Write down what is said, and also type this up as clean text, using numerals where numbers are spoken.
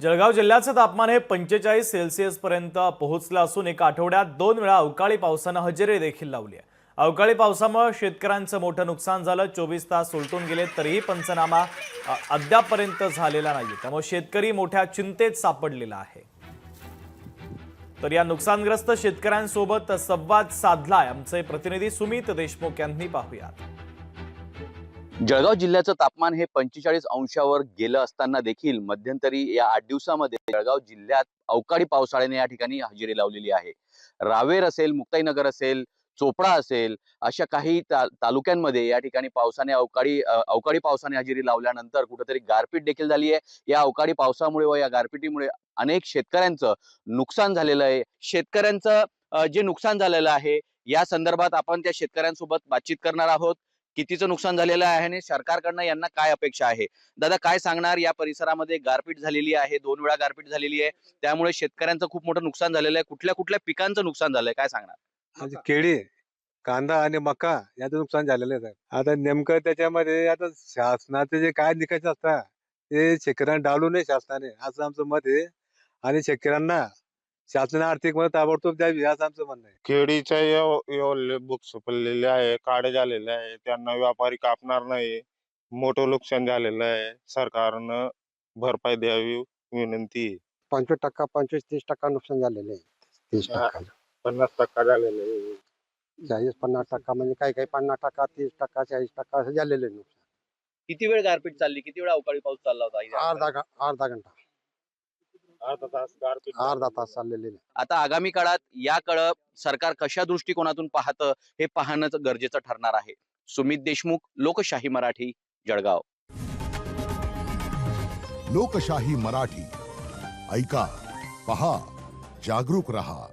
जळगाव जिल्ह्याचं तापमान हे 45 सेल्सिअस पर्यंत पोहोचलं असून एका आठवड्यात 2 वेळा अवकाळी पावसानं हजेरी देखील लावली आहे। अवकाळी पावसामुळे शेतकऱ्यांचं मोठं नुकसान झालं। 24 तास उलटून गेले तरीही पंचनामा अद्यापपर्यंत झालेला नाही, त्यामुळे शेतकरी मोठ्या चिंतेत सापडलेला आहे। तर या नुकसानग्रस्त शेतकऱ्यांसोबत संवाद साधलाय आमचे प्रतिनिधी सुमित देशमुख यांनी। पाहूयात। जळगाव जिल्ह्याचं तापमान हे 45 अंशावर गेलं असताना देखील मध्यंतरी या 8 दिवसामध्ये जळगाव जिल्ह्यात अवकाळी पावसाळ्याने या ठिकाणी हजेरी लावलेली आहे। रावेर असेल, मुक्ताईनगर असेल, चोपडा असेल, अशा काही तालुक्यांमध्ये या ठिकाणी पावसाने अवकाळी पावसाने हजेरी लावल्यानंतर कुठेतरी गारपीट देखील झाली आहे। या अवकाळी पावसामुळे व या गारपिटीमुळे अनेक शेतकऱ्यांचं नुकसान झालेलं आहे। शेतकऱ्यांचं जे नुकसान झालेलं आहे या संदर्भात आपण त्या शेतकऱ्यांसोबत बातचीत करणार आहोत। कितीचं नुकसान झालेलं आहे आणि सरकारकडनं यांना काय अपेक्षा आहे। दादा, काय सांगणार? या परिसरामध्ये गारपीट झालेली आहे, 2 वेळा गारपीट झालेली आहे, त्यामुळे शेतकऱ्यांचं खूप मोठं नुकसान झालेलं आहे। कुठल्या कुठल्या पिकांचं नुकसान झालंय, काय सांगणार? म्हणजे केळी, कांदा आणि मका याचं नुकसान झालेलं आहे। आता नेमकं त्याच्यामध्ये आता शासनाचे जे काय निकष असतात ते शेतकऱ्यांना डावलू नये शासनाने, असं आमचं मत आहे। आणि शेतकऱ्यांना शासन आर्थिक मदत ताबडतोब द्यावी असं आमचं म्हणणं आहे। केळीच्या बुक्स पडलेले आहे, काळे झालेले आहे, त्यांना व्यापारी कापणार नाही, मोठं नुकसान झालेलं आहे। सरकारनं भरपाई द्यावी विनंती आहे। 25%, 25-30% नुकसान झालेलं आहे। 30%, 50% झालेलं आहे। 40-50% म्हणजे काही 50%, 30%, 40% असं झालेलं आहे नुकसान। किती वेळ गारपीट चालली, किती वेळ अवकाळी पाऊस चालला होता? अर्धा घंटा, अर्धा तास चाललेले आहे। आता आगामी काळात याकडे सरकार कशा दृष्टिकोनातून पाहतं हे पाहणं गरजेचं ठरणार आहे। सुमित देशमुख, लोकशाही मराठी, जळगाव। लोकशाही मराठी, ऐका, पहा, जागरूक रहा।